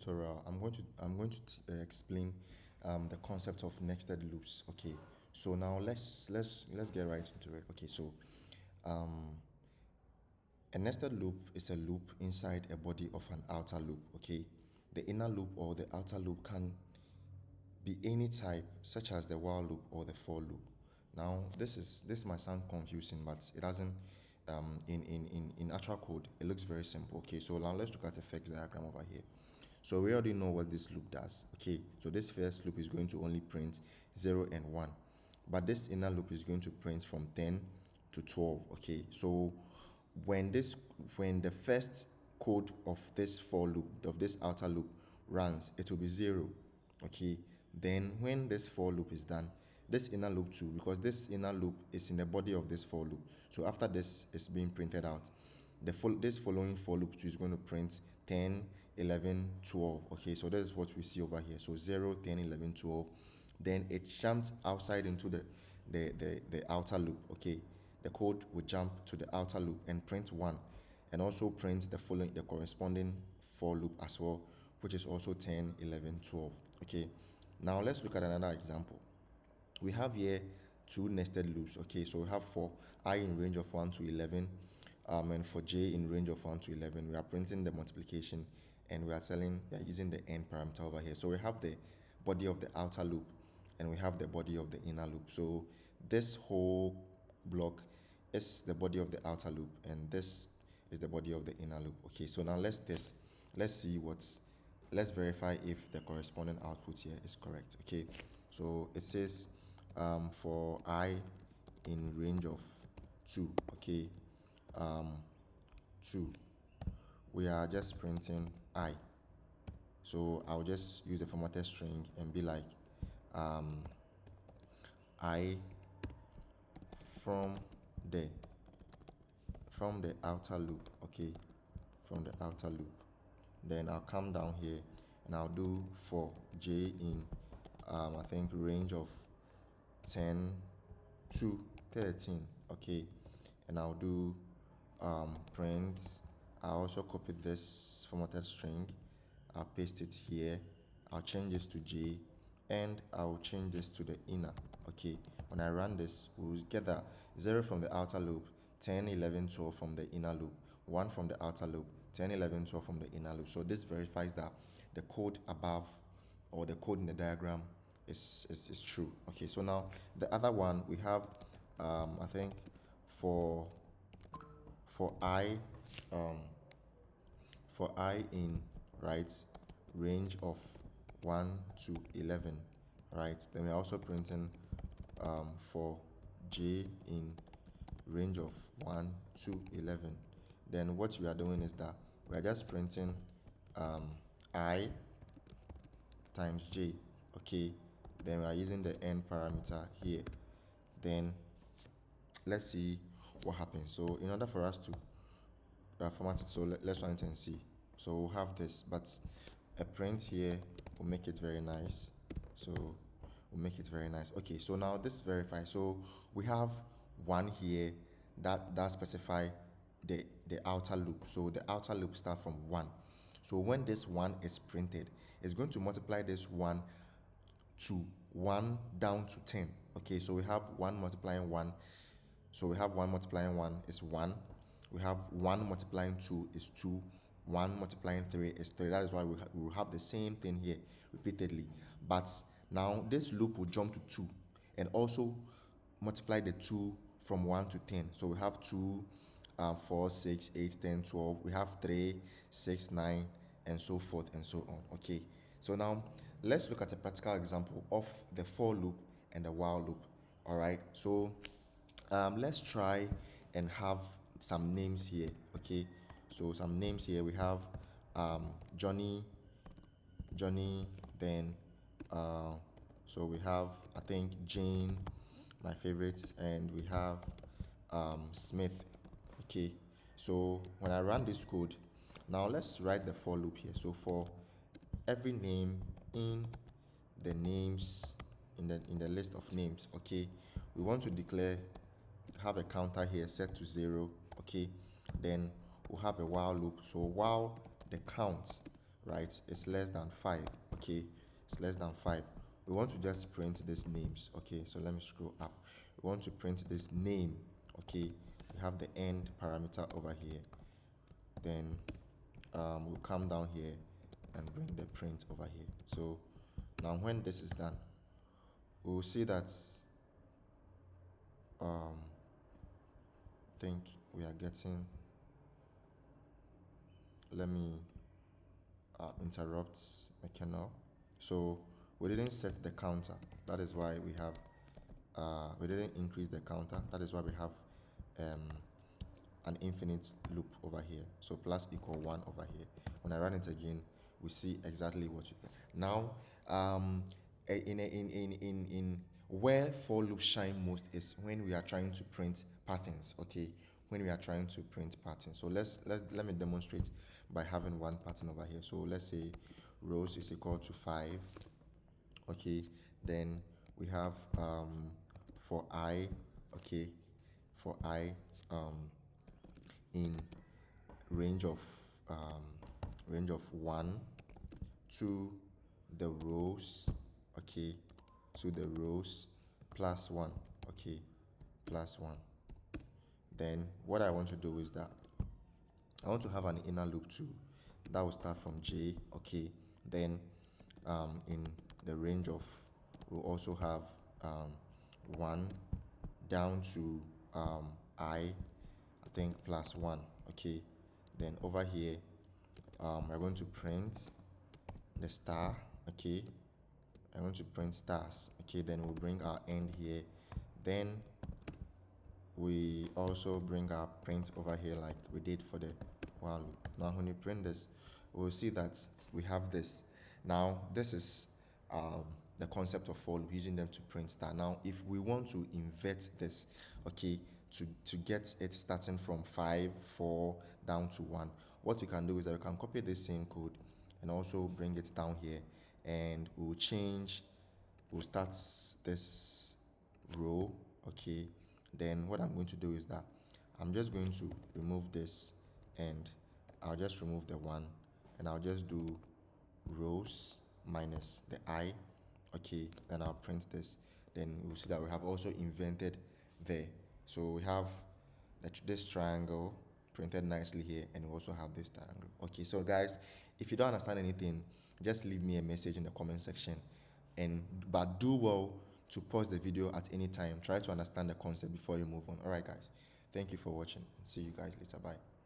tutorial, I'm going to explain the concept of nested loops. Okay, so now let's get right into it. Okay, so um, a nested loop is a loop inside a body of an outer loop. Okay, the inner loop or the outer loop can be any type, such as the while loop or the for loop. Now, this might sound confusing, but it doesn't. In actual code, it looks very simple. Okay, so now let's look at the effects diagram over here. So we already know what this loop does. Okay, so this first loop is going to only print 0 and 1, but this inner loop is going to print from 10 to 12. Okay, so when the first code of this for loop, of this outer loop, runs, it will be 0. Okay, then when this for loop is done, this inner loop too, because this inner loop is in the body of this for loop, so after this is being printed out, this following for loop too is going to print 10, 11, 12. Okay, so that is what we see over here. So 0, 10, 11, 12. Then it jumps outside into the outer loop. Okay, the code will jump to the outer loop and print 1, and also print the corresponding for loop as well, which is also 10, 11, 12. Okay, now let's look at another example. We have here two nested loops. Okay, so we have for I in range of 1 to 11, and for j in range of 1 to 11. We are printing the multiplication, and we are using the end parameter over here. So we have the body of the outer loop, and we have the body of the inner loop. So this whole block is the body of the outer loop, and this is the body of the inner loop. Okay, so now let's test. Let's verify if the corresponding output here is correct. Okay, so it says for I in range of 2. Okay, 2, we are just printing I. So I'll just use the formatted string and be like I from the outer loop. Okay, from the outer loop. Then I'll come down here and I'll do for j in I think range of 10 to 13. Okay, and I'll do print. I also copy this formatted string, I'll paste it here, I'll change this to j, and I'll change this to the inner. Okay, when I run this, we'll get that 0 from the outer loop, 10, 11, 12 from the inner loop, 1 from the outer loop, 10, 11, 12 from the inner loop. So this verifies that the code above, or the code in the diagram, is true. Okay, so now the other one we have, I think for I, um, in right range of 1 to 11, right? Then we're also printing for j in range of 1 to 11. Then what we are doing is that we are just printing I times j. Okay, then we are using the end parameter here. Then let's see what happens. So in order for us to format it, so let's run it and see. So we'll have this, but a print here will make it very nice. So we'll make it very nice. Okay, so now this verifies. So we have 1 here that specify the outer loop. So the outer loop starts from 1. So when this 1 is printed, it's going to multiply this 1 to 1 down to 10. Okay, so we have 1 multiplying 1. So we have 1 multiplying 1 is 1. We have 1 multiplying 2 is 2. 1 multiplying 3 is 3. That is why we will have the same thing here repeatedly. But now this loop will jump to 2 and also multiply the 2 from 1 to 10. So we have 2, 4, 6, 8, 10, 12. We have 3, 6, 9, and so forth and so on. Okay, so now let's look at a practical example of the for loop and the while loop. All right, so let's try and have some names here. Okay, so some names here. We have Johnny, then so we have, I think, Jane, my favorites, and we have Smith. Okay, so when I run this code, now let's write the for loop here. So for every name in the names, in the list of names, okay, we want to have a counter here set to 0. Okay, then we'll have a while loop. So while the count right? It's less than 5, okay? It's less than 5. We want to just print these names, okay? So let me scroll up. We want to print this name, okay? We have the end parameter over here. Then we'll come down here and bring the print over here. So now when this is done, we'll see that I think we are getting, let me interrupt my kernel. So we didn't set the counter. That is why we have, we didn't increase the counter. That is why we have an infinite loop over here. So plus equal 1 over here. When I run it again, we see exactly what you get. Now, in where for loops shine most is when we are trying to print patterns, okay? When we are trying to print patterns. So let me demonstrate by having one pattern over here. So let's say rows is equal to 5, okay? Then we have for I, okay? For I in range of 1 to the rows, okay, to the rows plus 1, okay, plus 1. Then what I want to do is that I want to have an inner loop too. That will start from J, okay. Then in the range of, we'll also have 1 down to I think plus 1, okay. Then over here we're going to print the star, okay. I'm going to print stars, okay. Then we'll bring our end here. Then we also bring our print over here like we did for the while loop. Now when you print this, we'll see that we have this. Now this is the concept of for loop, using them to print star. Now if we want to invert this, okay, to get it starting from 5, 4 down to 1, what you can do is that you can copy this same code and also bring it down here, and we'll start this row, okay. Then what I'm going to do is that I'm just going to remove this, and I'll just remove the 1, and I'll just do rows minus the I, okay. Then I'll print this. Then we'll see that we have also invented there. So we have this triangle printed nicely here, and we also have this triangle, okay. So guys, if you don't understand anything, just leave me a message in the comment section, but do well to pause the video at any time. Try to understand the concept before you move on. All right guys, thank you for watching. See you guys later. Bye.